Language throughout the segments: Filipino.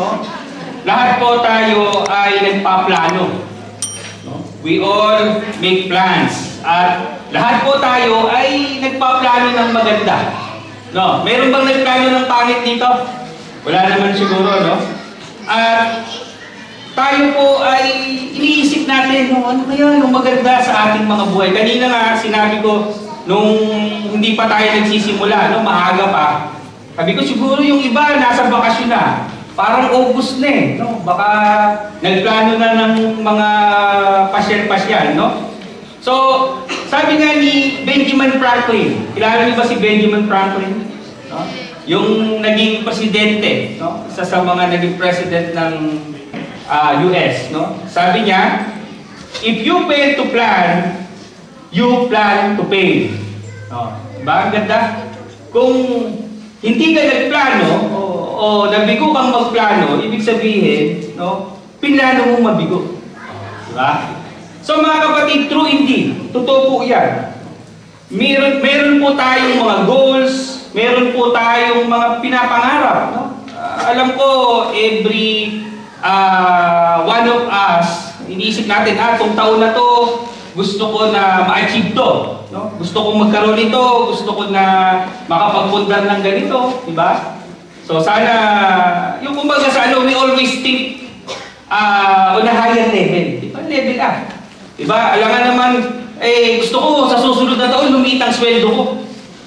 no? Lahat po tayo ay nagpaplano. No? We all make plans. At lahat po tayo ay nagpaplano ng maganda. No? Meron bang nagplano ng pangit dito? Wala naman siguro, no? At tayo po ay iniisip natin, no, ano kaya yung maganda sa ating mga buhay. Kanina nga, sinabi ko, nung hindi pa tayo nagsisimula, no, maaga pa, sabi ko siguro yung iba nasa bakasyon na. Parang August na eh, no? Baka nagplano na ng mga pasyal-pasyal, no? So, sabi nga ni Benjamin Franklin, kilala niyo ba si Benjamin Franklin? No? Yung naging presidente, no? Isa sa mga naging president ng US, no? Sabi niya, if you fail to plan, you plan to fail. No? Diba? Ang ganda. Kung hindi ka nagplano o nabigo kang magplano, ibig sabihin, no, pinlano mong mabigo. Diba? So mga kapatid, true indeed. Totoo po yan. Meron po tayong mga goals, meron po tayong mga pinapangarap. No? Alam ko, every one of us, iniisip natin, itong taon na to, gusto ko na ma-achieve to. No? Gusto kong magkaroon nito, gusto ko na makapagpundar ng ganito, di ba? So sana, yung kumbaga sa ano, we always think on a higher level. Di ba? Level up. Di ba? Alangan naman, gusto ko sa susunod na taon, lumiit ang sweldo ko.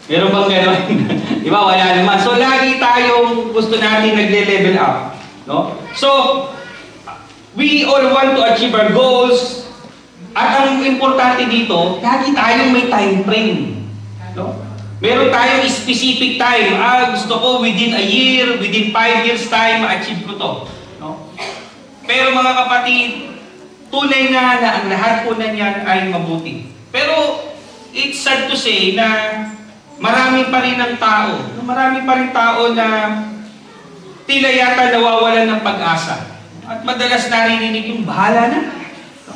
Meron bang gano'n? Di ba? Wala naman. So lagi tayong gusto natin nagle-level up. No? So, we all want to achieve our goals. At ang importante dito, lagi tayong may time frame. No? Meron tayong specific time. Gusto ko within a year, within 5 years time, ma-achieve ko to. No? Pero mga kapatid, tunay na ang lahat po na niyan ay mabuti. Pero it's sad to say na marami pa rin ang tao. Marami pa rin tao na tila yata nawawalan ng pag-asa. At madalas naririnig yung bahala na.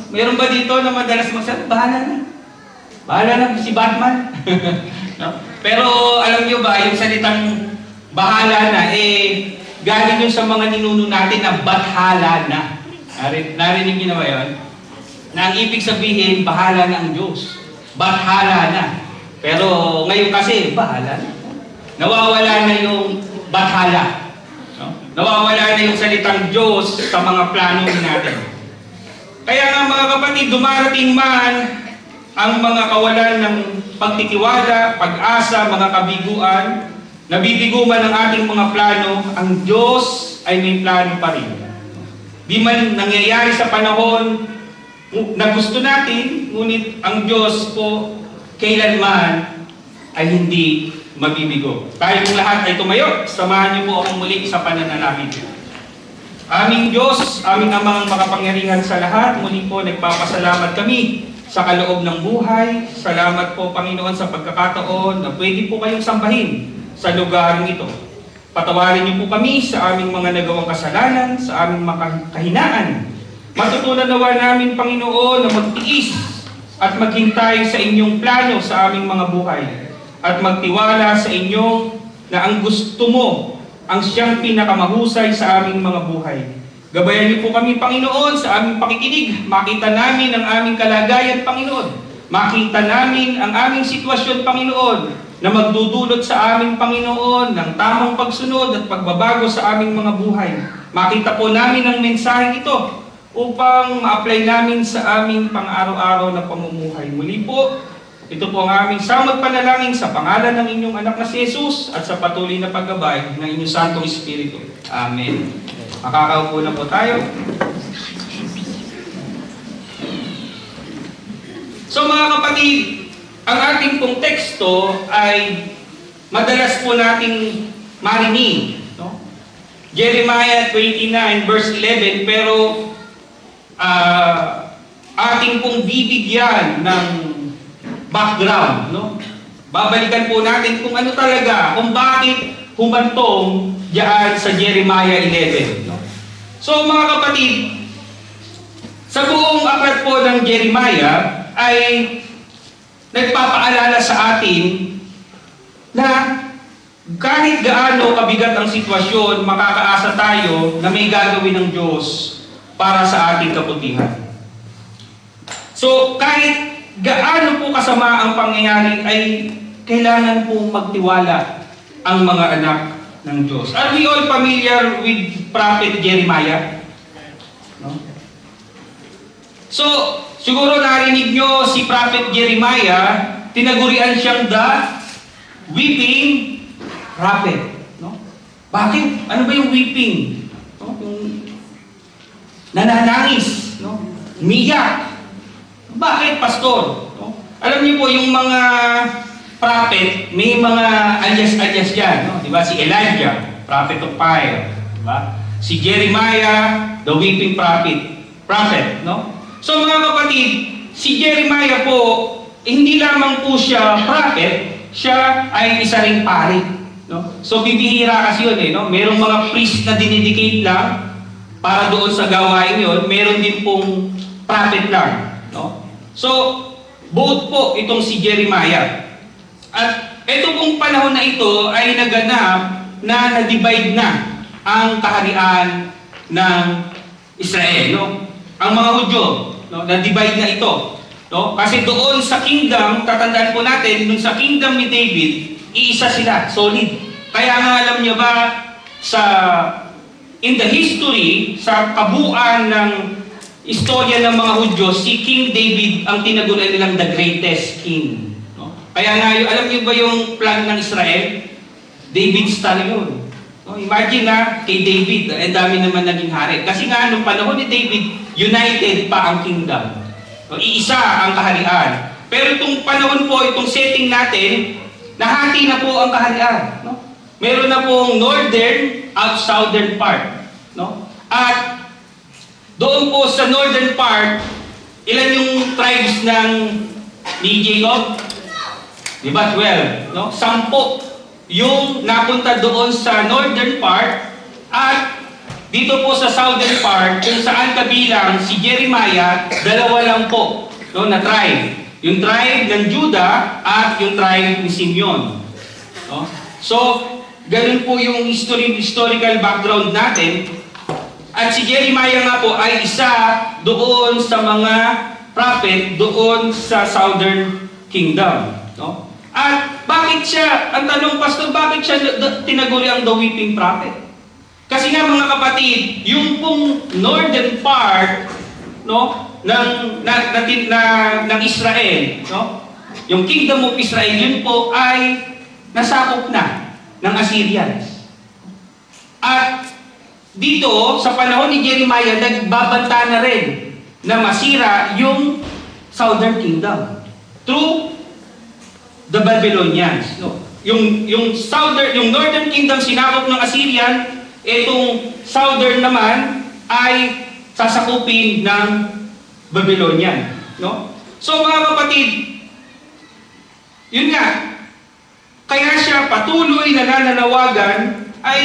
Meron ba dito na madalas magsabi, bahala na? Bahala na si Batman? No? Pero alam nyo ba, yung salitang bahala na, galing yun sa mga ninuno natin na bathala na. Narinig nyo na ba yun? Na ang ibig sabihin, bahala na ang Diyos. Bathala na. Pero ngayon kasi, bahala na. Nawawala na yung bathala. No? Nawawala na yung salitang Diyos sa mga plano natin. Kaya nga mga kapatid, dumarating man ang mga kawalan ng pagtitiwala, pag-asa, mga kabiguan, nabibigo man ang ating mga plano, ang Diyos ay may plano pa rin. Di man nangyayari sa panahon na gusto natin, ngunit ang Diyos po kailanman ay hindi mabibigo. Tayong lahat ay tumayo, samahan niyo po akong muli sa pananalangin. Aming Diyos, aming Amang makapangyarihan sa lahat, muli po nagpapasalamat kami sa kaloob ng buhay. Salamat po Panginoon sa pagkakataon na pwede po kayong sambahin sa lugar ito. Patawarin niyo po kami sa aming mga nagawang kasalanan, sa aming mga kahinaan. Matutunan nawa namin Panginoon na magtiis at maghintay sa inyong plano sa aming mga buhay. At magtiwala sa inyo na ang gusto mo ang siyang pinakamahusay sa aming mga buhay. Gabayan niyo po kami, Panginoon, sa aming pakikinig. Makita namin ang aming kalagayan, Panginoon. Makita namin ang aming sitwasyon, Panginoon, na magdudulot sa aming Panginoon ng tamang pagsunod at pagbabago sa aming mga buhay. Makita po namin ang mensaheng ito upang ma-apply namin sa aming pang-araw-araw na pamumuhay. Muli po, ito po ang aming samot panalangin sa pangalan ng inyong anak na si Jesus at sa patuloy na paggabay ng inyong Santong Espiritu. Amen. Makakaupo na po tayo. So mga kapatid, ang ating pong teksto ay madalas po nating marinig. No? Jeremiah 29 verse 11, pero ating pong bibigyan ng background, no? Babalikan po natin kung ano talaga, kung bakit humantong diyan sa Jeremiah 11, no? So mga kapatid, sa buong aklat po ng Jeremiah ay nagpapaalala sa atin na kahit gaano kabigat ang sitwasyon, makakaasa tayo na may gagawin ng Diyos para sa ating kabutihan. So, kahit gaano po kasama ang pangyayari, ay kailangan po magtiwala ang mga anak ng Diyos. Are we all familiar with Prophet Jeremiah? No? So, siguro narinig nyo si Prophet Jeremiah, tinagurian siyang the weeping prophet. No? Bakit? Ano ba yung weeping? No? Yung nananangis, no? Umiyak. Bakit, pastor? No? Alam niyo po, yung mga prophet, may mga alias-alias yan. No? Diba? Si Elijah, prophet of fire. Diba? Si Jeremiah, the weeping prophet. No? So mga kapatid, si Jeremiah po, hindi lamang po siya prophet, siya ay isa ring pari. No? So bibihira kasi yun. No? Merong mga priest na dinedicate lang para doon sa gawain yun. Meron din pong prophet lang. No? So, both po itong si Jeremiah. At ito pong panahon na ito ay naganap na na-divide na ang kaharian ng Israel. No? Ang mga Hudyo, no? Na-divide na ito. No? Kasi doon sa kingdom, tatandaan po natin, doon sa kingdom ni David, iisa sila, solid. Kaya nga alam niyo ba, in the history, sa kabuuan ng istorya ng mga Hudyo, si King David ang tinagulan nilang the greatest king. No? Kaya nga, alam niyo ba yung plan ng Israel? David style yun. No? Imagine na, kay David, ang dami naman naging hari. Kasi nga, nung panahon ni David, united pa ang kingdom. No? Iisa ang kaharian. Pero itong panahon po, itong setting natin, nahati na po ang kaharian. No? Meron na pong northern at southern part. No? At doon po sa northern part, ilan yung tribes ni Jacob? Diba? 12. No? 10 yung napunta doon sa northern part. At dito po sa southern part, kung saan kabilang si Jeremiah, 2 lang po, no, na tribe. Yung tribe ng Judah at yung tribe ni Simeon. No? So, ganun po yung historical background natin. At si Jeremiah nga po ay isa doon sa mga prophet doon sa southern kingdom. No? At bakit siya, ang tanong, pastor, bakit siya tinaguri ang the weeping prophet? Kasi nga mga kapatid, yung pong northern part, no, ng Israel, no? Yung kingdom of Israel, yun po ay nasakop na ng Assyrians. At dito, sa panahon ni Jeremiah, nagbabanta na rin na masira yung southern kingdom through the Babylonians. No? Yung northern kingdom sinakop ng Assyrian, itong southern naman ay sasakupin ng Babylonian. No? So mga kapatid, yun nga, kaya siya patuloy na nananawagan ay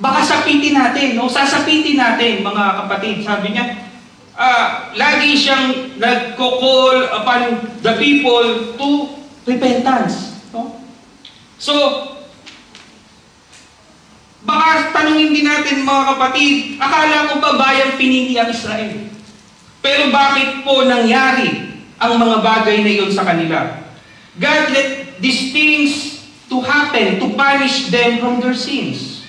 baka sapitin natin, no? Sasapitin natin, mga kapatid. Sabi niya, lagi siyang nagko-call upon the people to repentance. No? So, baka tanungin din natin, mga kapatid, akala ko ba bayang pinili ang Israel? Pero bakit po nangyari ang mga bagay na iyon sa kanila? God let these things to happen, to punish them from their sins.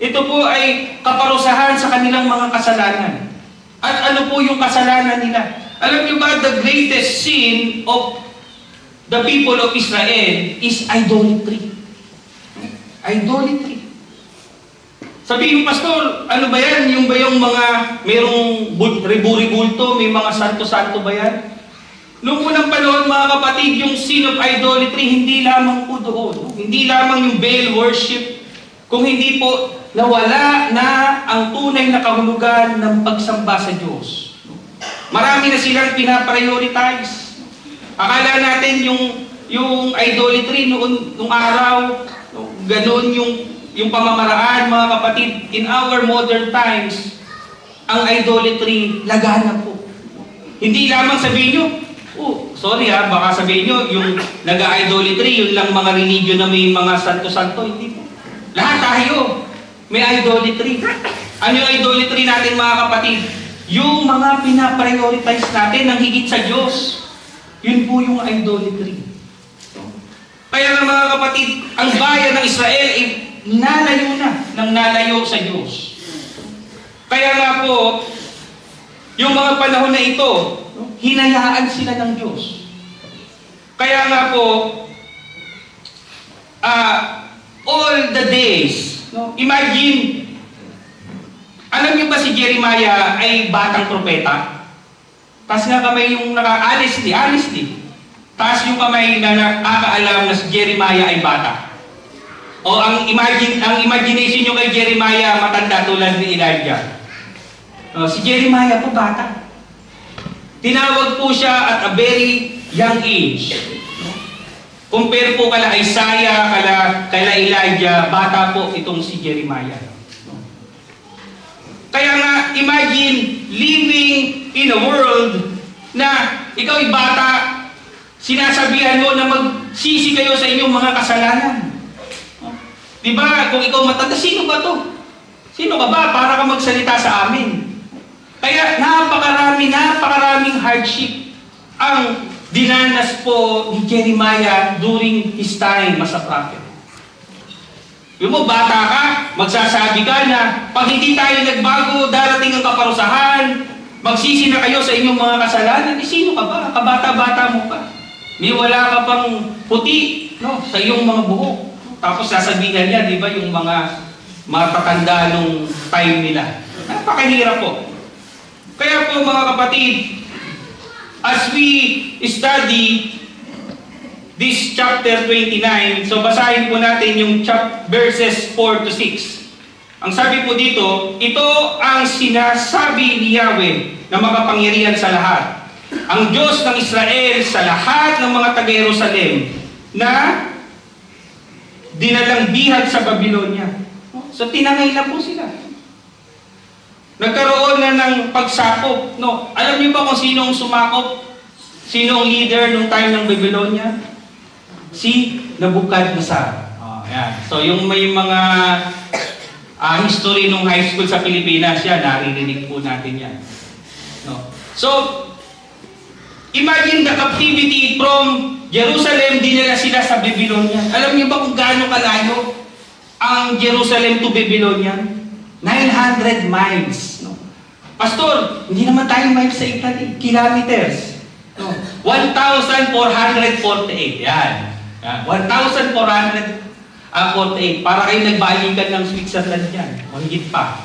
Ito po ay kaparusahan sa kanilang mga kasalanan. At ano po yung kasalanan nila? Alam niyo ba, the greatest sin of the people of Israel is idolatry. Idolatry. Sabihin, pastor, ano ba yan? Yung ba yung mga merong riburi-bulto, may mga santo-santo ba yan? Noong unang panahon, mga kapatid, yung sin of idolatry, hindi lamang po doon. Hindi lamang yung Baal worship, kung hindi po nawala na ang tunay na kahulugan ng pagsamba sa Diyos. Marami na silang pinaprioritize. Akala natin yung idolatry noong araw, ganoon yung pamamaraan, mga kapatid. In our modern times, ang idolatry lagana po. Hindi lamang sabihin nyo, Oh, sorry ha, baka sabihin nyo, yung nag-idolatry, yun lang mga religion na may mga santo-santo, hindi po. Lahat tayo, may idolatry. Ano yung idolatry natin mga kapatid? Yung mga pinaprioritize natin ng higit sa Diyos. Yun po yung idolatry. Kaya nga mga kapatid, ang bayan ng Israel ay nalayo na ng nalayo sa Diyos. Kaya nga po, yung mga panahon na ito, hinayaan sila ng Diyos. Kaya nga po, all the days, imagine, alam niyo ba si Jeremiah ay batang propeta? Taas nga kamay yung honestly, taas yung kamay na nakakaalam na si Jeremiah ay bata. O ang imagination nyo kay Jeremiah matanda tulad ni Elijah. Si Jeremiah po bata. Tinawag po siya at a very young age. Compare po kala Isaiah, kala Elijah, bata po itong si Jeremiah. Kaya nga, imagine living in a world na ikaw ay bata, sinasabihan mo na magsisi kayo sa inyong mga kasalanan. Diba? Kung ikaw matanda, sino ba to? Sino ka ba para ka magsalita sa amin? Kaya napakaraming hardship ang dinanas po ni Jeremiah during his time as a prophet. Yung mo, bata ka, magsasabi ka na pag hindi tayo nagbago, darating ang kaparusahan, magsisi na kayo sa inyong mga kasalanan. Sino ka ba? Kabata-bata mo pa. May wala ka pang puti sa iyong mga buhok. Tapos sasabihan niya, di ba, yung mga matatanda nung time nila. Napakahirap po. Kaya po mga kapatid, as we study this chapter 29, so basahin po natin yung verses 4 to 6. Ang sabi po dito, ito ang sinasabi ni Yahweh na makapangyarihan sa lahat. Ang Diyos ng Israel sa lahat ng mga taga-Jerusalem na dinalang bihag sa Babylonia. So tinangay na po sila. Nagkaroon na ng pagsakop. Alam niyo ba kung sino ang sumakop? Sino ang leader nung time ng Babylonia? Si Nebuchadnezzar. Yan. So yung may mga history nung high school sa Pilipinas, yan, naririnig po natin yan. So, imagine the captivity from Jerusalem, dinala sila sa Babylonia. Alam niyo ba kung gaano kalayo ang Jerusalem to Babylonia? 900 miles. Pastor, hindi naman tayo miles sa Italy. Kilometers. 1,448. Yan. 1,448. Para kayo nagbalikan ng Switzerland yan. O higit pa.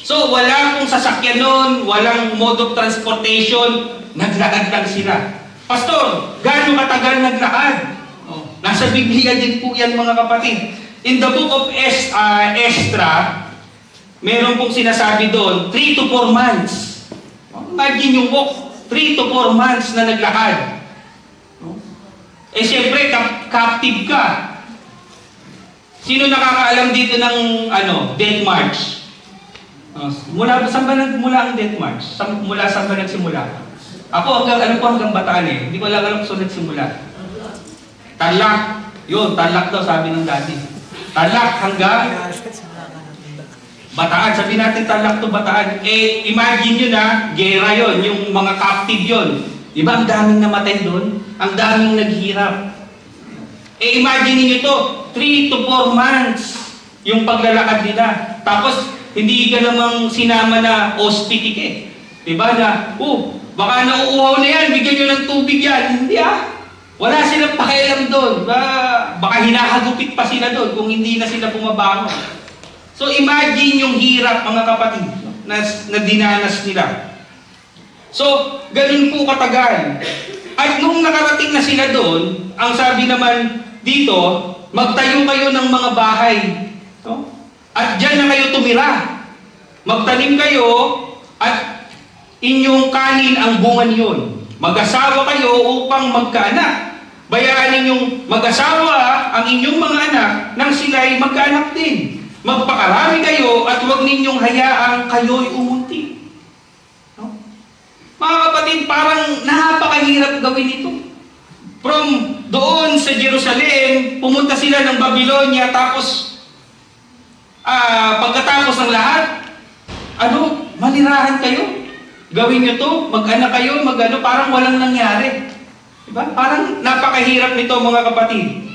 So, wala pong sasakyan nun, walang mode of transportation, naglakad lang sila. Pastor, gaano katagal naglakad? Nasa Biblia din po yan mga kapatid. In the book of Esdra, meron pong sinasabi doon, 3 to 4 months. Imagine yung walk, 3 to 4 months na naglakad. Siyempre, captive ka. Sino nakakaalam dito ng Death March? Mula ang Death March? Mula saan ba nagsimula? Ako, hanggang Bataan eh. Hindi ko alam kung saan nagsimula. Tarlac. Yun, Tarlac daw, sabi ng daddy. Tarlac hanggang Bataan. Sabi natin Tarlac to Bataan. Imagine nyo na, gera yun, yung mga captive yun. Diba, ang daming namatay doon? Ang daming naghirap. Imagine nyo ito, 3 to 4 months yung paglalakad nila. Tapos, hindi ka namang sinama na hospitik eh. Diba na, baka nauuhaw na yan, bigyan nyo ng tubig yan. Hindi wala silang pakialam doon. Baka hinahagupit pa sila doon kung hindi na sila bumabangon. So imagine yung hirap mga kapatid na dinanas nila. So, ganun po katagal. At nung nakarating na sila doon, ang sabi naman dito, magtayo kayo ng mga bahay. At dyan na kayo tumira. Magtanim kayo at inyong kanin ang bungan yun. Mag-asawa kayo upang magkaanak. Bayaan ninyong mag-asawa ang inyong mga anak nang sila'y magkaanak din. Magpakarami kayo at huwag ninyong hayaang kayo'y umunti. Mga kapatid, parang napakahirap gawin ito. From doon sa Jerusalem, pumunta sila ng Babylonia, tapos pagkatapos ng lahat, manirahan kayo. Gawin nyo to, mag-anak kayo, parang walang nangyari. Diba? Parang napakahirap nito mga kapatid.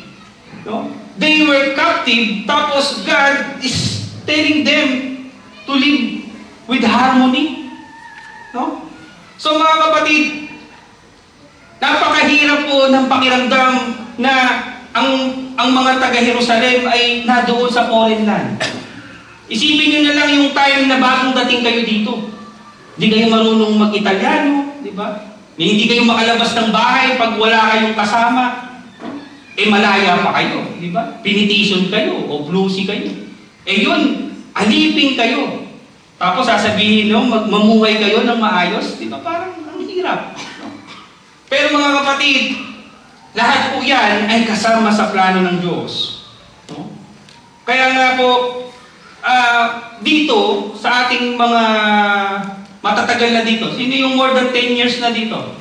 No? They were captive, tapos God is telling them to live with harmony. No? So mga kapatid, napakahirap po ng pakiramdam na ang mga taga-Jerusalem ay nadoon sa foreign land. Isipin nyo na lang yung time na bagong dating kayo dito. Hindi kayo marunong mag-Italiano, di ba? Hindi kayo makalabas ng bahay pag wala kayong kasama. Malaya pa kayo, di ba? Pinitition kayo o bluesy kayo. Yun, alipin kayo. Tapos sasabihin nyo, mamuhay kayo ng maayos, di ba? Parang ang hirap. Pero mga kapatid, lahat po yan ay kasama sa plano ng Diyos. No? Kaya nga po, dito, sa ating mga matatagal na dito, sino yung more than 10 years na dito?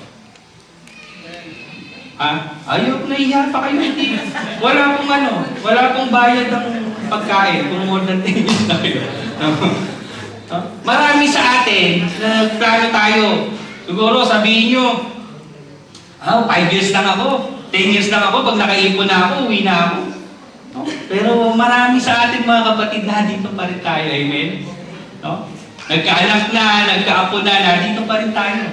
Ayaw, nahiya pa kayo. Wala pong bayad ng pagkain kung more than 10 years na kayo. Marami sa atin na plano tayo. Siguro sabihin nyo, 5 years lang ako, 10 years lang ako, pag nakaipon na ako, uwi na ako. No? Pero marami sa atin mga kapatid na dito pa rin tayo, amen? No? Nagkaanak na, nagkaapo na, dito pa rin tayo.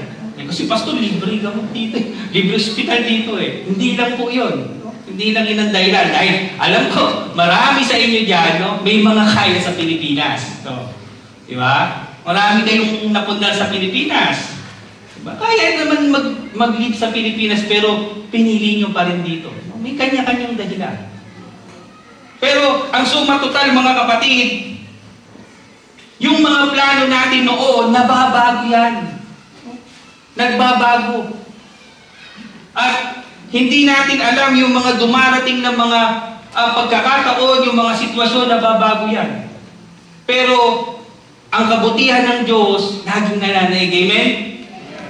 Kasi pastor, libre gamot dito libre hospital dito Hindi lang po yun. No? Hindi lang yun ang dahilan. Dahil alam ko, marami sa inyo dyan, no? May mga kaya sa Pilipinas. No? Di ba? Marami kayong napundal sa Pilipinas. Diba? Kaya naman mag-live sa Pilipinas, pero pinili nyo pa rin dito. No? May kanya-kanyang dahilan. Pero ang suma total mga kapatid, yung mga plano natin noon, nababago yan. Nagbabago. At hindi natin alam yung mga dumarating na mga pagkakataon, yung mga sitwasyon, nababago yan. Pero ang kabutihan ng Diyos, laging nananaig. Amen?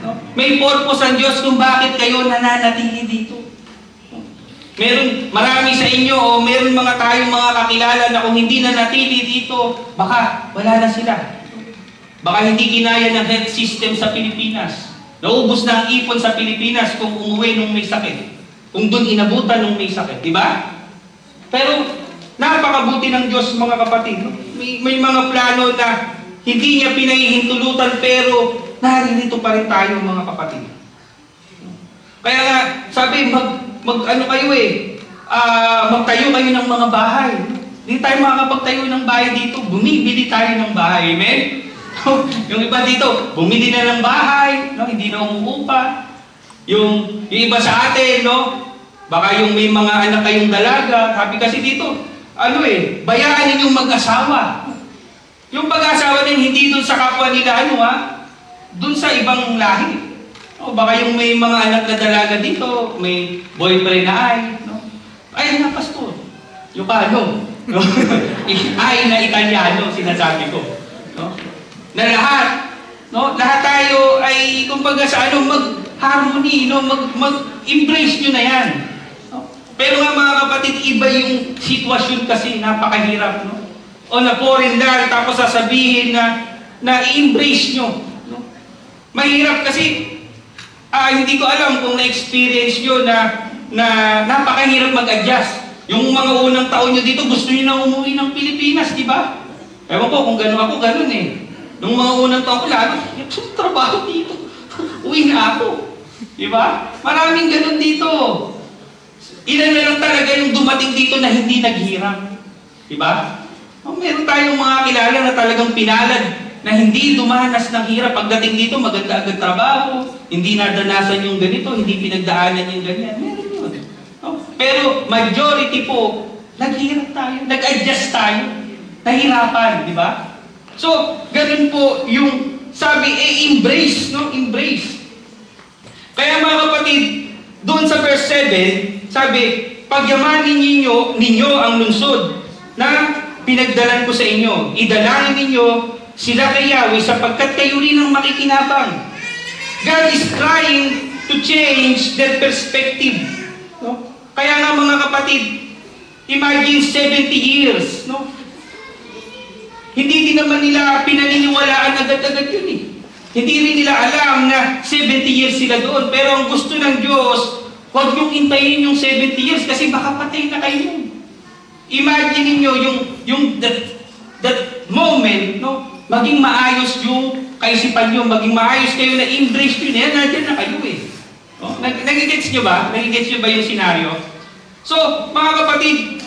No? May purpose ang Diyos kung bakit kayo nananatili dito. Marami sa inyo o meron tayong mga kakilala na kung hindi na natili dito, baka wala na sila. Baka hindi kinaya ng health system sa Pilipinas. Naubos na ang ipon sa Pilipinas kung umuwi nung may sakit. Kung doon inabutan nung may sakit. Diba? Pero napakabuti ng Diyos mga kapatid. No? May mga plano na hindi niya pinahihintulutan pero naririto pa rin tayo mga kapatid. Kaya nga, sabi, magtayo kayo ng mga bahay. Hindi tayo makakapagtayo ng bahay dito. Bumibili tayo ng bahay. Amen? Yung iba dito, bumili na ng bahay, no? Hindi na umuupa. Yung iba sa atin, no? Baka yung may mga anak kayong dalaga. Sabi kasi dito, bayaan ninyong mag-asawa. Yung pag-asawa din, hindi dun sa kapwa nila, dun sa ibang lahi. O baka yung may mga anak na dalaga dito, may boyfriend na no? Ay na, pastor. Yung no? Ay na Italiano, sinasabi ko. No? Na lahat, no? Lahat tayo ay, kumbaga sa mag-harmony, no? Mag-embrace nyo na yan. No? Pero nga mga kapatid, iba yung sitwasyon kasi, napakahirap, no? O na foreign land, tapos sasabihin na i-embrace nyo. No? Mahirap kasi, hindi ko alam kung na-experience nyo na napakahirap mag-adjust. Yung mga unang taon nyo dito, gusto nyo na umuwi ng Pilipinas, di ba? Ewan ko, kung gano'n ako, gano'n Nung mga unang taon ko, lalo, yung trabaho dito, uwi na ako. Di ba? Maraming gano'n dito. Ilan na lang talaga yung dumating dito na hindi naghirap. Di ba? Meron tayong mga kilala na talagang pinalad na hindi dumanas ng hirap. Pagdating dito, maganda agad trabaho, hindi nadanasan yung ganito, hindi pinagdaanan yung ganyan. Meron yun. No? Pero majority po, naghirap tayo, nag-adjust tayo, nahirapan, di ba? So, ganun po yung sabi, embrace, no? Embrace. Kaya mga kapatid, doon sa verse 7, sabi, pagyamanin ninyo ang lungsod na pinagdalan ko sa inyo. Idalangin ninyo sila kay Yahweh sapagkat kayo rin ang makikinabang. God is trying to change their perspective. No? Kaya nga mga kapatid, imagine 70 years. No? Hindi din naman nila pinaniniwalaan agad-agad yun eh. Hindi rin nila alam na 70 years sila doon. Pero ang gusto ng Diyos, huwag niyong intayin yung 70 years kasi baka patay na kayo. Imagine niyo that moment, no? Maging maayos yung kaisipan niyo, maging maayos kayo na embrace niyo na yan, nandiyan na kayo eh. No? Nagigets niyo ba? Nagigets niyo ba yung senaryo? So, mga kapatid,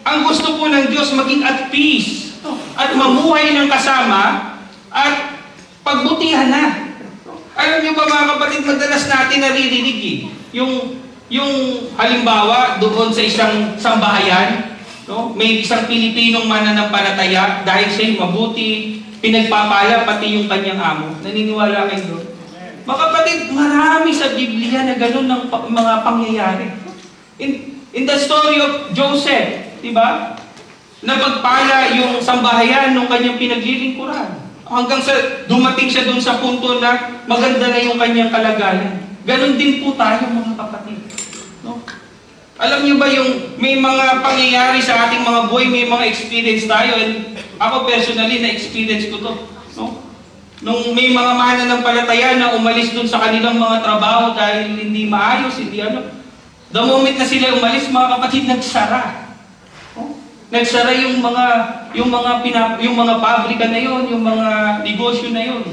ang gusto po ng Diyos maging at peace, no? At mamuhay ng kasama at pagbutihan na. Alam niyo ba mga kapatid, madalas natin naririnig eh, yung halimbawa doon sa isang sambahayan, no? May isang Pilipinong mananampalataya dahil siya'y mabuti, pinagpapala pati yung kanyang amo. Naniniwala kayo doon? Mga kapatid, marami sa Biblia na gano'n ng mga pangyayari. In the story of Joseph, di ba? Napagpala yung sambahayan ng kanyang pinaglilingkuran. Hanggang sa dumating siya doon sa punto na maganda na yung kanyang kalagayan. Ganon din po tayo mga kapatid. No? Alam niyo ba yung may mga pangyayari sa ating mga buhay, may mga experience tayo, and ako personally na-experience ko to. No? Nung may mga mananampalataya na umalis dun sa kanilang mga trabaho dahil hindi maayos, hindi ano. The moment na sila umalis, mga kapatid, nagsara. No? Nagsara yung mga pabrika na yon, yung mga negosyo na yon.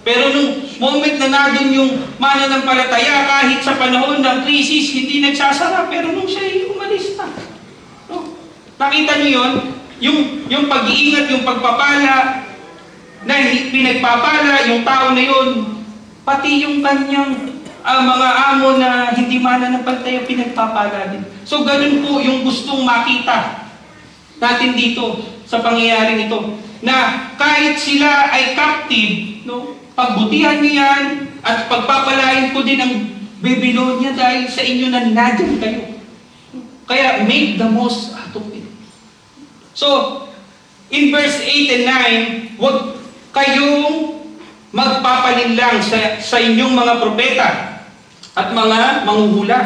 Pero nung moment na nandun yung mananampalataya, kahit sa panahon ng krisis, hindi nagsasara. Pero nung siya umalis na. No? Nakita niyo yun? Yung pag-iingat, yung pagpapala, na pinagpapala yung tao na yun, pati yung kanyang mga amo na hindi mananampalataya, pinagpapala din. So ganun po yung gustong makita natin dito sa pangyayaring ito. Na kahit sila ay captive, no? Pagbutihan niyo yan at pagpapalain ko din ang Babylonia dahil sa inyo na nadyan kayo. Kaya make the most out of it. So, in verse 8 and 9, huwag kayong magpapalinlang sa inyong mga propeta at mga manghuhula.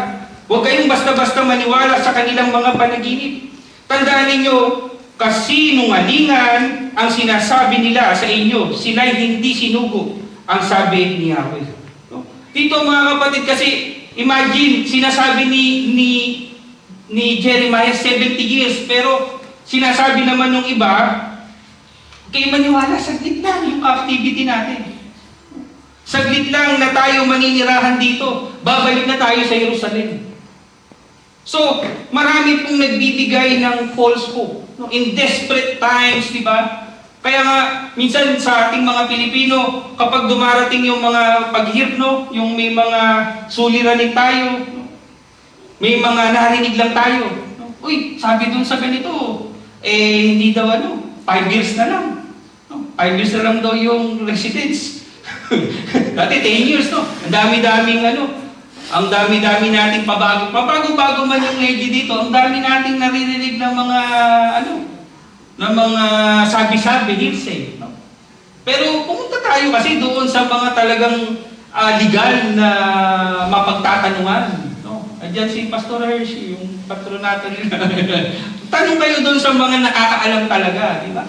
Huwag kayong basta-basta maniwala sa kanilang mga panaginip. Tandaan ninyo, kasinungalingan ang sinasabi nila sa inyo. Sila'y hindi sinugo, ang sabi ni Yahweh. No? Dito mga kapatid, kasi imagine, sinasabi ni Jeremiah 70 years, pero sinasabi naman ng iba, kay maniwala, saglit lang yung activity natin. Saglit lang na tayo maninirahan dito, babalik na tayo sa Jerusalem. So, marami pong nagbibigay ng false hope. No? In desperate times, di ba? Kaya nga, minsan sa ating mga Pilipino, kapag dumarating yung mga paghihirap, no? Yung may mga suliranin tayo, no? May mga narinig lang tayo. No? Uy, sabi dun sa ganito, hindi daw 5 years na lang. No? 5 years na lang daw yung residence. Dati 10 years, no? Ang dami-daming ang dami-dami nating pabago-bago man yung lady dito, ang dami nating naririnig ng mga ng mga sabi-sabi, hearsay, no? Pero pumunta tayo kasi doon sa mga talagang legal na mapagtatanungan, no? Andiyan si Pastor Hershey, yung patronato nila. Tanong kayo doon sa mga nakakaalam talaga, di ba?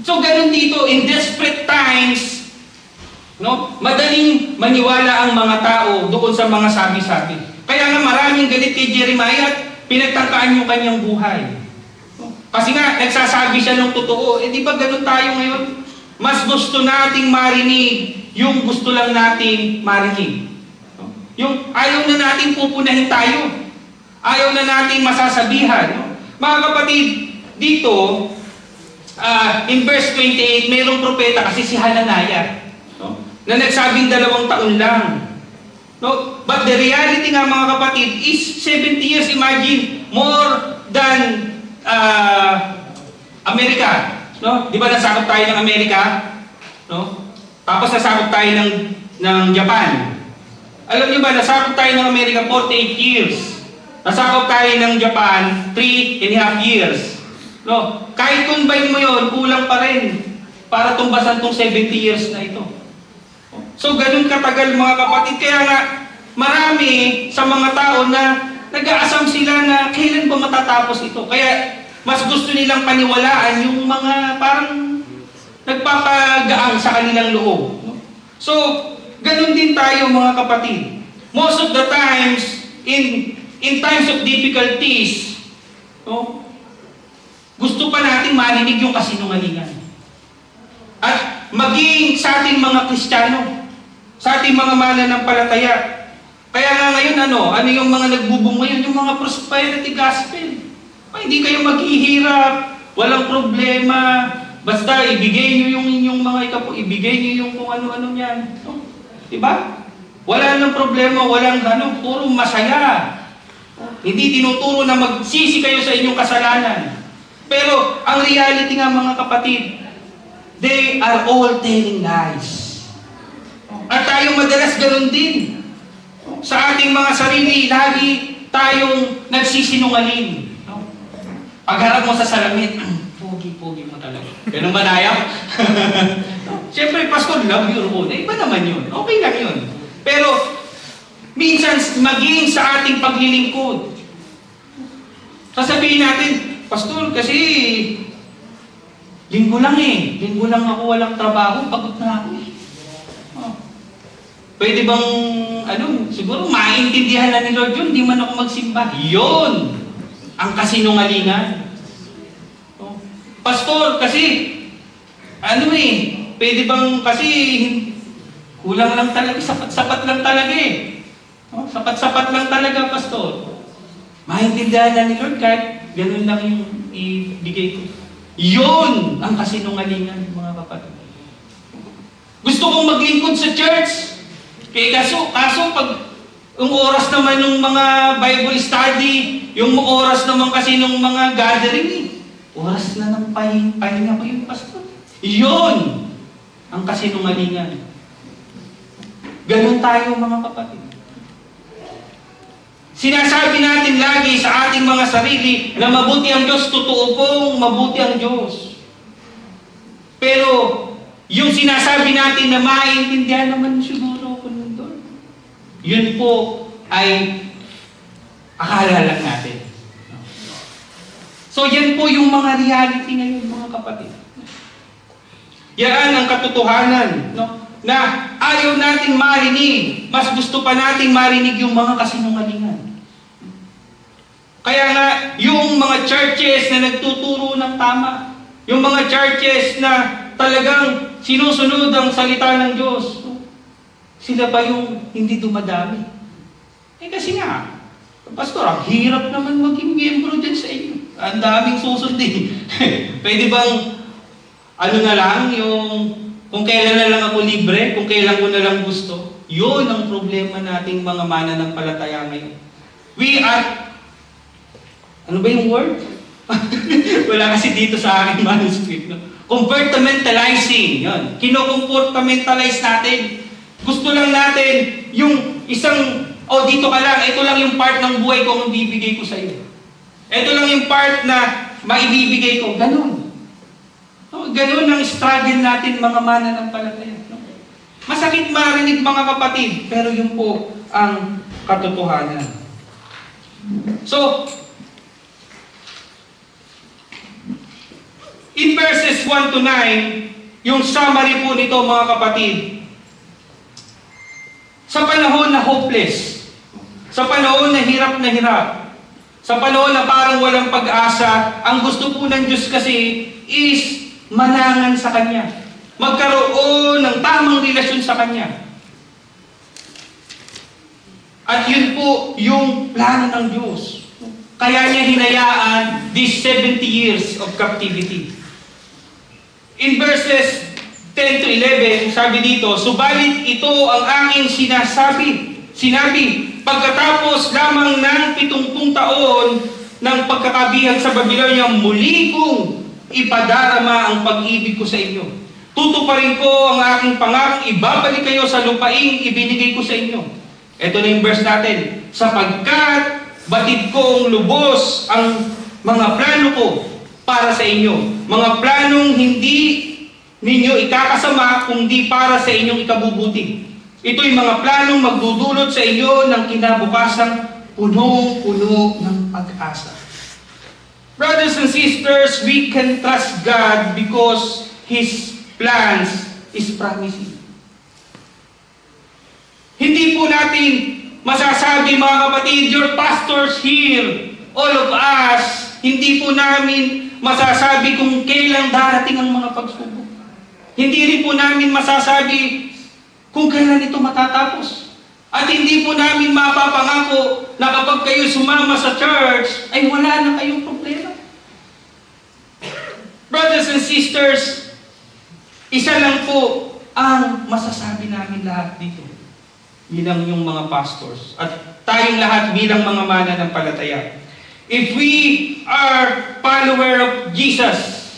So ganun dito, in desperate times, no? Madaling maniwala ang mga tao doon sa mga sabi-sabi. Kaya nga maraming galit kay Jeremiah at pinagtangkaan yung kanyang buhay. No? Kasi nga, nagsasabi siya ng totoo. Di ba ganun tayo ngayon? Mas gusto nating marinig yung gusto lang nating marinig. No? Yung ayaw na nating pupunahin tayo. Ayaw na nating masasabihan. No? Mga kapatid, dito, in verse 28, mayroong propeta kasi si Hananiah, no? Na nagsabing 2 taon lang. No? But the reality nga mga kapatid is 70 years, imagine, more than Amerika. No? Di ba nasakop tayo ng Amerika? No? Tapos nasakop tayo ng Japan. Alam niyo ba, nasakop tayo ng Amerika 48 years. Nasakop tayo ng Japan 3.5 years. No? Kahit combine mo yon, kulang pa rin para tumbasan tong 70 years na ito. So, ganun katagal mga kapatid. Kaya nga, marami sa mga tao na nag-aasam sila na kailan ba matatapos ito. Kaya, mas gusto nilang paniwalaan yung mga parang nagpapagaang sa kanilang loob. So, ganun din tayo mga kapatid. Most of the times, in times of difficulties, no, gusto pa natin marinig yung kasinungalingan. At maging sa ating mga Kristiyano, sa ating mga mananampalataya. Kaya nga ngayon, ano yung mga nagbubong ngayon? Yung mga prosperity gospel. Hindi kayo maghihirap, walang problema, basta ibigay nyo yung inyong mga ikapo, ibigay nyo yung kung ano-ano yan. No? Diba? Wala nang problema, walang puro masaya. Hindi tinuturo na magsisi kayo sa inyong kasalanan. Pero ang reality nga mga kapatid, they are all telling lies. At tayo madalas ganun din. Sa ating mga sarili, lagi tayong nagsisinungaling. Pagharap mo sa salamin, pogi-pogi mo talaga. Ganun ba, Naya? Siyempre, Pastor, love your own. Iba naman yun. Okay lang yun. Pero, minsan, maging sa ating paglilingkod, sasabihin natin, Pastor, kasi linggo lang Linggo lang ako walang trabaho, pagod na ako Pwede bang, siguro maintindihan na ni Lord yun, di man ako magsimba. Yun! Ang kasinungalingan. Pastor, kasi, pwede bang, kasi, kulang lang talaga, sapat-sapat lang talaga Sapat-sapat lang talaga, Pastor. Maintindihan na ni Lord kahit ganun lang yung ibigay ko. Yun ang kasinungalingan, mga kapatid. Gusto kong maglingkod sa church. Kaso pag yung oras naman ng mga Bible study, yung oras naman kasi ng mga gathering, oras na ng pahinga ko yung pastor. Yun ang kasinungalingan. Ganun tayo mga kapatid. Sinasabi natin lagi sa ating mga sarili na mabuti ang Diyos, totoo pong mabuti ang Diyos. Pero, yung sinasabi natin na maintindihan naman siguro ko nun doon, yun po ay akala lang natin. So, yan po yung mga reality ngayon, mga kapatid. Yan ang katotohanan, no? Na ayaw natin marinig, mas gusto pa natin marinig yung mga kasinungalingan. Kaya nga, yung mga churches na nagtuturo ng tama, yung mga churches na talagang sinusunod ang salita ng Diyos, sila ba yung hindi dumadami? Kasi nga, Pastor, ang hirap naman maging miyembro dyan sa inyo. Ang daming susundin. Pwede bang, na lang, yung kung kailan na lang ako libre, kung kailan ko na lang gusto, yun ang problema nating mga mananampalataya ngayon. We are, ano ba yung word? Wala kasi dito sa aking manuscript. No? Comportamentalizing. Yun. Kino-comportamentalize natin. Gusto lang natin yung isang, dito ka lang, ito lang yung part ng buhay ko ang bibigay ko sa iyo. Ito lang yung part na maibibigay ko. Ganun. No, ganun ang struggle natin mga mananampalataya. No? Masakit marinig mga kapatid, pero yun po ang katotohanan. So, in verses 1 to 9, yung summary po nito mga kapatid, sa panahon na hopeless, sa panahon na hirap, sa panahon na parang walang pag-asa, ang gusto po ng Diyos kasi is manangan sa Kanya. Magkaroon ng tamang relasyon sa Kanya. At yun po yung plano ng Diyos. Kaya niya hinayaan these 70 years of captivity. In verses 10 to 11, sabi dito, subalit ito ang aking sinabi, pagkatapos lamang ng 70 taon ng pagkakabihag sa Babylonia, muli kong ipadarama ang pag-ibig ko sa inyo. Tutuparin ko ang aking pangakong ibabalik kayo sa lupaing ibinigay ko sa inyo. Ito na yung verse natin. Sapagkat batid kong lubos ang mga plano ko para sa inyo. Mga planong hindi ninyo ikakasama kundi para sa inyong ikabubuti. Ito'y mga planong magdudulot sa inyo ng kinabukasang punong-puno ng pag-asa. Brothers and sisters, we can trust God because His plans is promising. Hindi po natin masasabi, mga kapatid, your pastors here, all of us, hindi po namin masasabi kung kailan darating ang mga pagsubok. Hindi rin po namin masasabi kung kailan ito matatapos. At hindi po namin mapapangako na kapag kayo sumama sa church, ay wala na kayong problema. Brothers and sisters, isa lang po ang masasabi namin lahat dito bilang yung mga pastors at tayong lahat bilang mga mananampalataya. If we are follower of Jesus,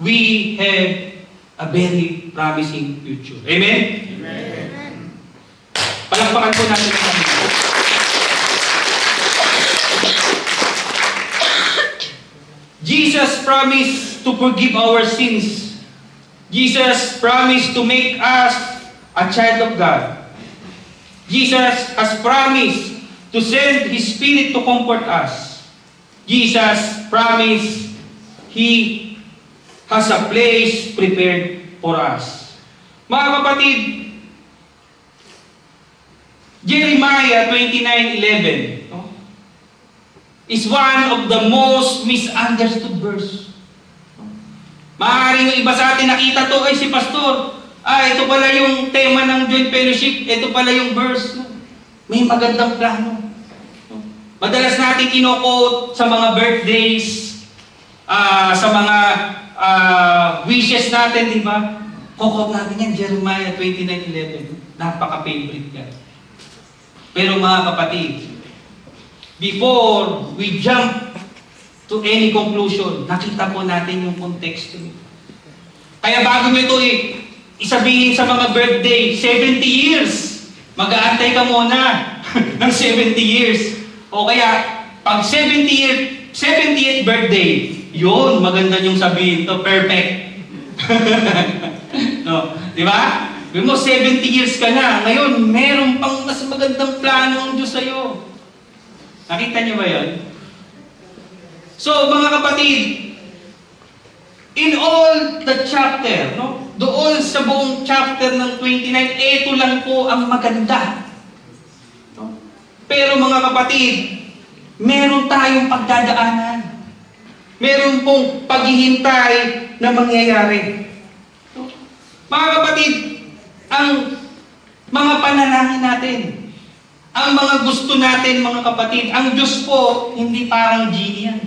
we have a very promising future. Amen? Amen. Palakpakan po natin ang Panginoon. Jesus promised to forgive our sins. Jesus promised to make us a child of God. Jesus has promised to send His Spirit to comfort us. Jesus promised He has a place prepared for us. Mga kapatid, Jeremiah 29:11 is one of the most misunderstood verse. Maaaring yung iba sa atin nakita to, ay si pastor, ito pala yung tema ng joint fellowship, ito pala yung verse. May magandang plano. Madalas natin kino-quote sa mga birthdays, sa mga wishes natin, di ba? Quote natin yan, Jeremiah 29:11. Napaka-favorite yan. Pero mga kapatid, before we jump to any conclusion, nakita po natin yung konteksto. Kaya bago nyo ito isabihin sa mga birthday, 70 years, mag-aantay ka muna ng 70 years. O kaya, pag 70th birthday, yun, maganda yung sabihin to, perfect. No, di ba? Sabi mo, 70 years ka na, ngayon, meron pang mas magandang plano ang Diyos sa'yo. Nakita niyo ba yun? So, mga kapatid, in all the chapter, doon sa buong chapter ng 29, ito lang po ang maganda. Pero mga kapatid, meron tayong pagdadaanan. Meron pong paghihintay na mangyayari. Mga kapatid, ang mga panalangin natin, ang mga gusto natin, mga kapatid, ang Diyos po, hindi parang genie yan.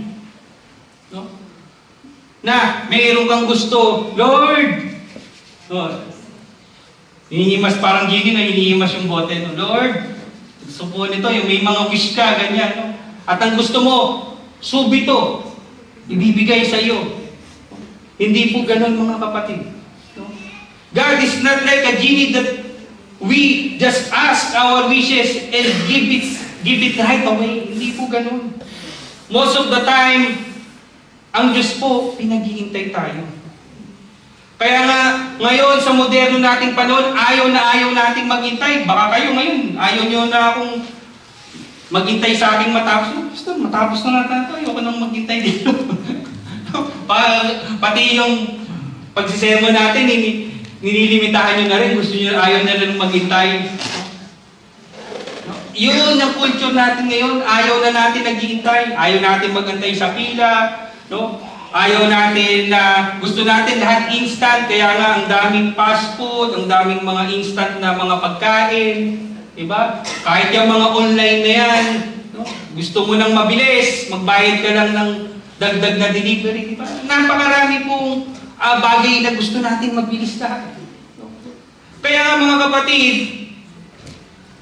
Na, mayroon kang gusto, Lord, hinihimas parang genie na hinihimas yung bote. Lord, gusto po nito, yung may mga wish ka, ganyan. At ang gusto mo, subito, ibibigay sa iyo. Hindi po ganun, mga kapatid. God is not like a genie that we just ask our wishes and give it right away. Hindi po ganun. Most of the time, ang Diyos po, pinaghihintay tayo. Kaya nga, ngayon sa moderno nating panahon, ayaw nating maghintay. Baka kayo ngayon, ayaw nyo na akong maghintay sa aking matapos. Basta, matapos na natin ito. Ayaw ko nang maghintay dito. Pati yung pagsisemo natin, nililimitahan nyo na rin. Gusto nyo, ayaw na rin maghintay. Yun ang culture natin ngayon. Ayaw na natin naghihintay. Ayaw natin maghintay sa pila. Ayaw natin na gusto natin lahat instant. Kaya nga ang daming fast food, ang daming mga instant na mga pagkain. Diba? Kahit yung mga online na yan, gusto mo nang mabilis, magbayad ka lang ng dagdag na delivery. Diba? Napakarami pong bagay na gusto natin mabilis lahat. Kaya nga mga kapatid,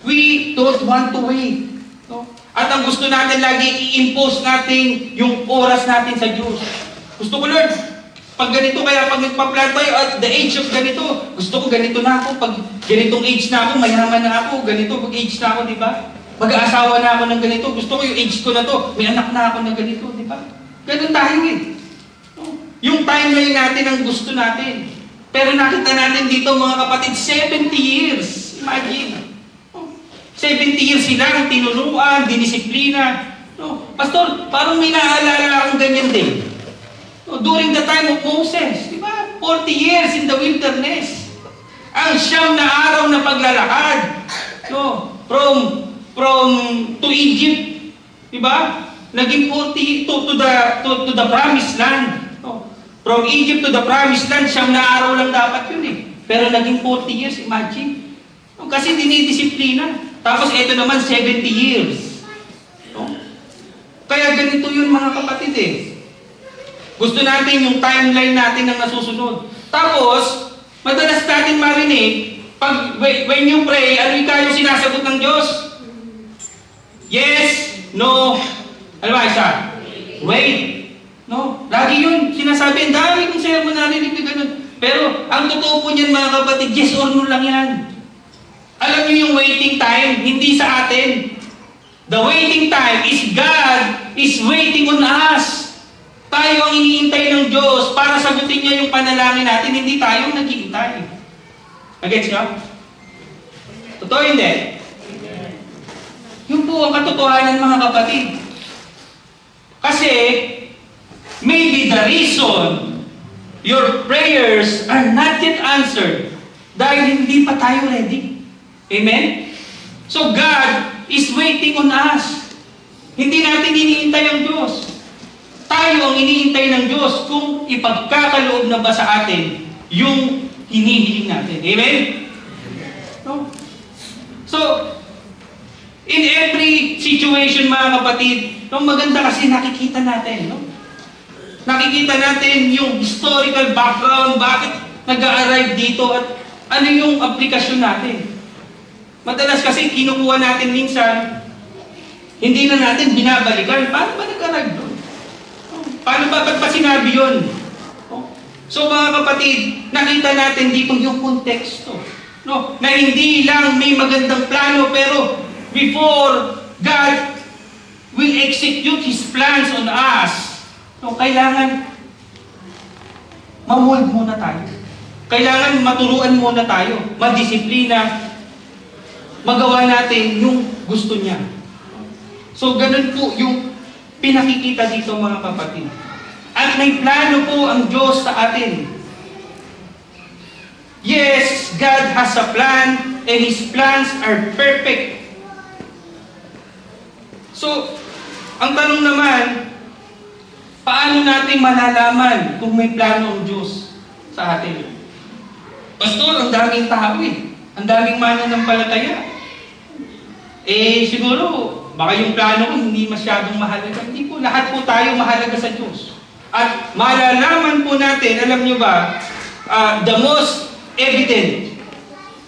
we don't want to wait. At ang gusto natin lagi, i-impose natin yung oras natin sa Diyos. Gusto ko, Lord, pag ganito, kaya pag nagpa-plan tayo at the age of ganito, gusto ko ganito na ako, pag ganitong age na ako, mayaman na ako, ganito, pag age na ako, di ba? Mag-aasawa na ako ng ganito, gusto ko yung age ko na to, may anak na ako na ganito, di ba? Ganun tayo . yung timeline natin ang gusto natin. Pero nakita natin dito mga kapatid, 70 years. Imagine. 70 years silang tinuruan, dinisiplina. No? Pastor, parang may naaalala akong ganyan din. No? During the time of Moses, di ba? 40 years in the wilderness. Ang siyam na araw na paglalakad. No? From to Egypt, di ba? Naging 40 to the promised land. No? From Egypt to the promised land, siyam na araw lang dapat yun eh. Pero naging 40 years, imagine. No? Kasi dinidisiplina. Tapos ito naman, 70 years. No? Kaya ganito yun mga kapatid eh. Gusto natin yung timeline natin ang nasusunod. Tapos, madalas natin marinig, when you pray, ano yung sinasagot ng Diyos? Yes, no, ano ba isa? Wait. No? Lagi yun, sinasabi, ang dami kong sermon narinig na ganun. Pero, ang totoo po niyan mga kapatid, yes or no lang yan. Alam niyo yung waiting time, hindi sa atin. The waiting time is God is waiting on us. Tayo ang iniintay ng Diyos para sagutin niya yung panalangin natin, hindi tayo naghihintay. Nag-gets niyo? Totoo hindi? Yun po ang katotohanan mga kapatid. Kasi, maybe the reason your prayers are not yet answered dahil hindi pa tayo ready. Amen? So God is waiting on us. Hindi natin iniintay ang Diyos. Tayo ang iniintay ng Diyos kung ipagkakaloob na ba sa atin yung hinihiling natin. Amen? No? So, in every situation mga kapatid, no, maganda kasi nakikita natin, no? Nakikita natin yung historical background, bakit nag-a-arrive dito at ano yung aplikasyon natin. Madalas kasi kinukuha natin minsan, hindi na natin binabalikan. Paano ba nag-arrive doon? Paano ba? Ba't pa sinabi yun? So mga kapatid, nakita natin dito yung konteksto. No? Na hindi lang may magandang plano, pero before God will execute His plans on us, no, kailangan ma-mold muna tayo. Kailangan maturuan muna tayo, madisiplina, magawa natin yung gusto niya. So, ganun po yung pinakikita dito mga kapatid. At may plano po ang Diyos sa atin. Yes, God has a plan and His plans are perfect. So, ang tanong naman, paano natin malalaman kung may plano ang Diyos sa atin? Pastor, ang daming tao eh. Ang daming mananampalataya. Siguro, baka yung plano ko hindi masyadong mahalaga. Hindi po, lahat po tayo mahalaga sa Diyos. At malalaman po natin, alam nyo ba, the most evident,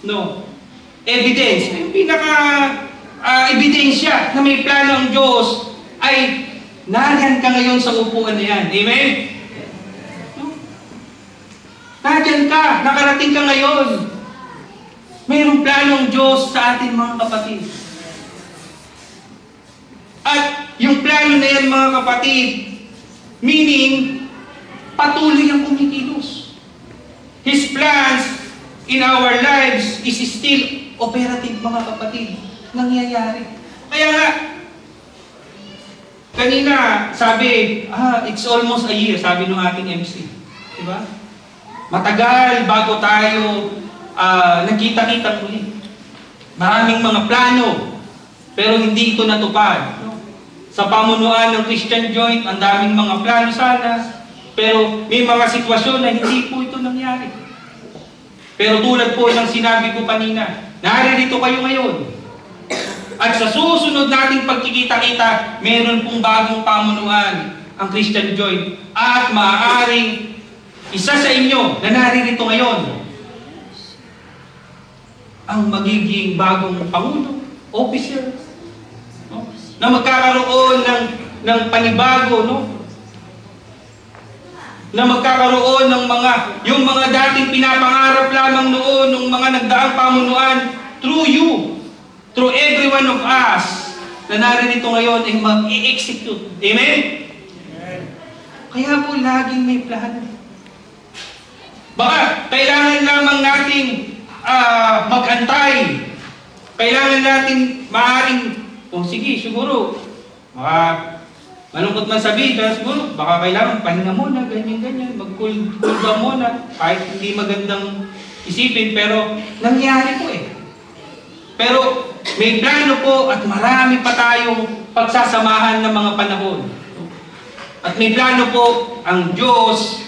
no, evidence, yung ebidensya na may plano ang Diyos ay nariyan ka ngayon sa upuan na yan. Amen? No? Nariyan ka, nakarating ka ngayon. Mayroong plano ang Diyos sa atin mga kapatid. At yung plano na yan mga kapatid, meaning, patuloy ang kumikilos. His plans in our lives is still operative mga kapatid. Nangyayari. Kaya nga, kanina sabi, it's almost a year, sabi ng ating MC. Diba? Matagal bago tayo nagkita-kita muli. Maraming mga plano, pero hindi ito natupad. Sa pamunuan ng Christian Joint, ang daming mga plano sana, pero may mga sitwasyon na hindi po ito nangyari. Pero tulad po ng sinabi ko kanina, naririto kayo ngayon. At sa susunod nating pagkikita-kita, meron pong bagong pamunuan ang Christian Joint. At maaaring isa sa inyo na naririto ngayon, ang magiging bagong pangulo, officer, no? Na magkakaroon ng panibago, no? Na magkakaroon ng yung mga dating pinapangarap lamang noon, ng mga nagdaang pamunuan, through you, through every one of us, na naririto ngayon ay mag-i-execute. Amen? Kaya po laging may plano. Baka kailangan lamang nating mag-antay. Kailangan natin maaaring, sige, siguro, malungkot man sabihin, pero siguro, baka kailangan pahinga muna, ganyan-ganyan, mag-cool down muna, kahit hindi magandang isipin, pero nangyari po eh. Pero may plano po at marami pa tayong pagsasamahan ng mga panahon. At may plano po ang Diyos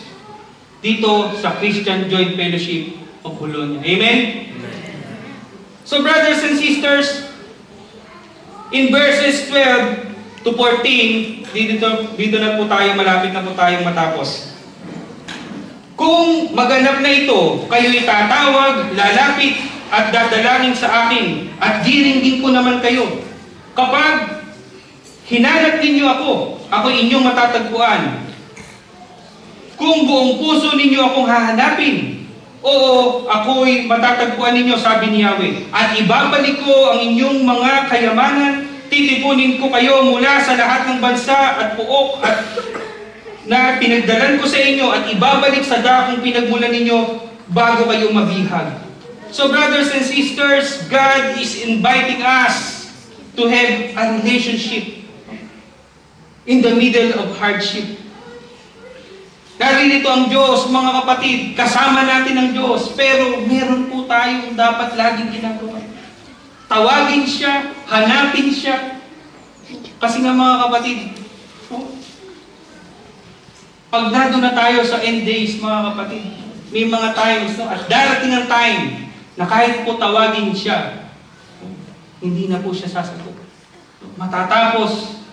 dito sa Christian Joint Fellowship of Bologna. Amen? So brothers and sisters, in verses 12 to 14, dito na po tayo, malapit na po tayong matapos. Kung maganap na ito, kayo'y tatawag, lalapit, at dadalangin sa akin, at diringgin ko naman kayo. Kapag hinanap ninyo ako inyong matatagpuan. Kung buong puso ninyo akong hahanapin, oo, ako'y matatagpuan ninyo, sabi ni Yahweh. At ibabalik ko ang inyong mga kayamanan, titipunin ko kayo mula sa lahat ng bansa at puok at na pinagdalan ko sa inyo, at ibabalik sa dakong pinagmulan ninyo bago kayo mabihag. So brothers and sisters, God is inviting us to have a relationship in the middle of hardship. Naririto ang Diyos, mga kapatid, kasama natin ang Diyos, pero meron po tayong dapat laging ginagawa. Tawagin siya, hanapin siya. Kasi nga mga kapatid, pag nandun na tayo sa end days, mga kapatid, may mga times, at darating ang time na kahit po tawagin siya, hindi na po siya sasagot. Matatapos,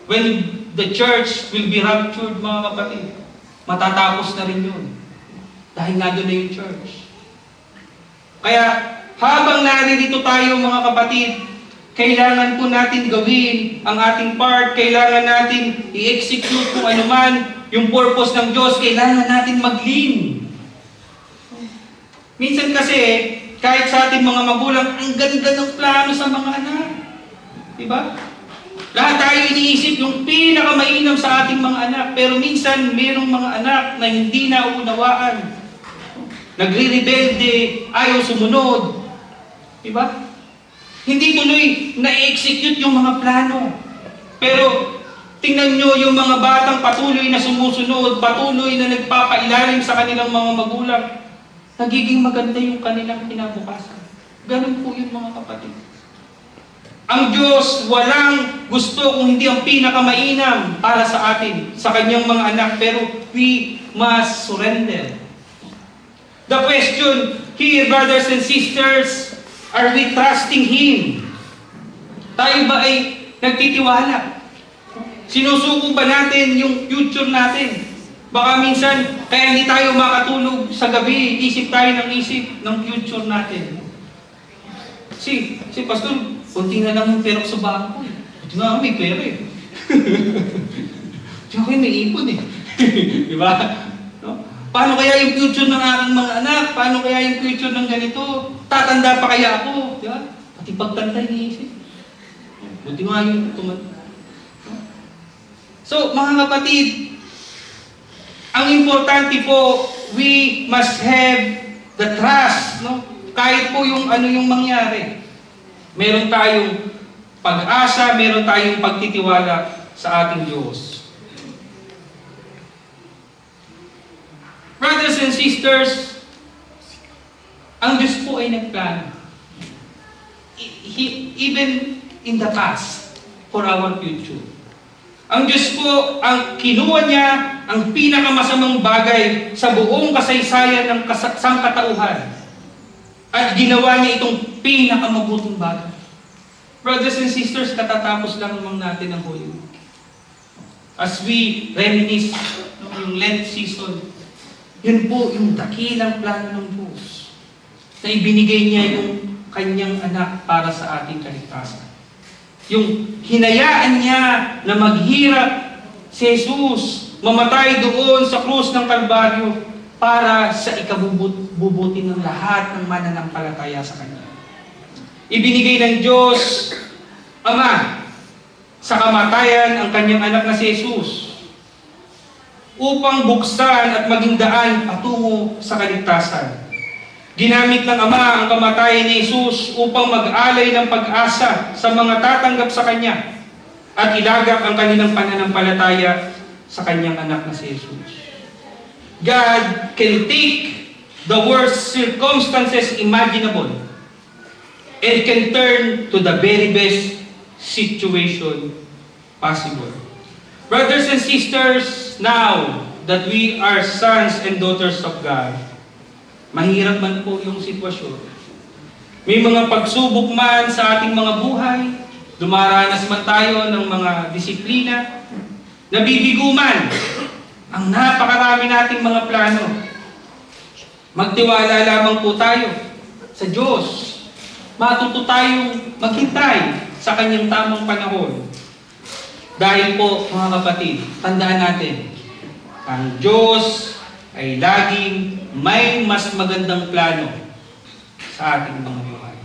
when the church will be raptured, mga kapatid, matatapos na rin yun. Dahil nga doon na yung church. Kaya, habang naririto tayo, mga kapatid, kailangan po natin gawin ang ating part, kailangan natin i-execute kung ano man yung purpose ng Diyos, kailangan natin mag-lean. Minsan kasi, kahit sa ating mga magulang, ang ganda ng plano sa mga anak. Diba? Lahat tayo iniisip yung pinakamainam sa ating mga anak, pero minsan mayroong mga anak na hindi nauunawaan. Nagre-rebelde, ayaw sumunod. Diba? Hindi tuloy na-execute yung mga plano. Pero tingnan nyo yung mga batang patuloy na sumusunod, patuloy na nagpapailalim sa kanilang mga magulang. Nagiging maganda yung kanilang kinabukasan. Ganun po yun, mga kapatid. Ang Diyos walang gusto kung hindi ang pinakamainam para sa atin, sa kanyang mga anak, pero we must surrender. The question here, brothers and sisters, are we trusting Him? Tayo ba ay nagtitiwala? Sinusuko ba natin yung future natin? Baka minsan, kaya hindi tayo makatulog sa gabi, isip tayo ng future natin. Si Pastor, kunti na lang yung perok sa bangko eh. Ito nga, may pera eh. Ito nga, may ipon eh. Diba? No? Paano kaya yung future ng aking mga anak? Paano kaya yung future ng ganito? Tatanda pa kaya ako? Diba? Pati pagtanda iniisip. Buti nga yung So, mga kapatid, ang importante po, we must have the trust, no? Kahit po yung ano yung mangyari. Meron tayong pag-asa, meron tayong pagtitiwala sa ating Diyos. Brothers and sisters, ang Diyos po ay nagplano. Even in the past, for our future. Ang Diyos po, ang kinuha niya ang pinakamasamang bagay sa buong kasaysayan ng sangkatauhan. At ginawa niya itong pinakamabuting bagay. Brothers and sisters, katatapos lang naman natin ang Holy Week. As we reminisce yung Lent season, yun po yung dakilang plano ng Diyos na ibinigay niya yung kanyang anak para sa ating kaligtasan. Yung hinayaan niya na maghirap si Jesus, mamatay doon sa krus ng Kalbaryo para sa ikabubuti ng lahat ng mananampalataya sa Kanya. Ibinigay ng Diyos, Ama, sa kamatayan ang Kanyang anak na si Jesus upang buksan at maging daan patungo sa kaligtasan. Ginamit ng Ama ang kamatayan ni Jesus upang mag-alay ng pag-asa sa mga tatanggap sa Kanya at ilagak ang kanilang pananampalataya sa Kanyang anak na si Jesus. God can take the worst circumstances imaginable and can turn to the very best situation possible. Brothers and sisters, now that we are sons and daughters of God, mahirap man po yung sitwasyon. May mga pagsubok man sa ating mga buhay, dumaranas man tayo ng mga disiplina, nabibigo man ang napakarami nating mga plano. Magtiwala lamang po tayo sa Diyos. Matuto tayong maghintay sa Kanyang tamang panahon. Dahil po, mga kapatid, tandaan natin, ang Diyos ay laging may mas magandang plano sa ating mga buhay.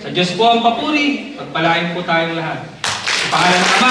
Sa Diyos po ang papuri, pagpalain po tayong lahat. Sa pangalan ng Ama,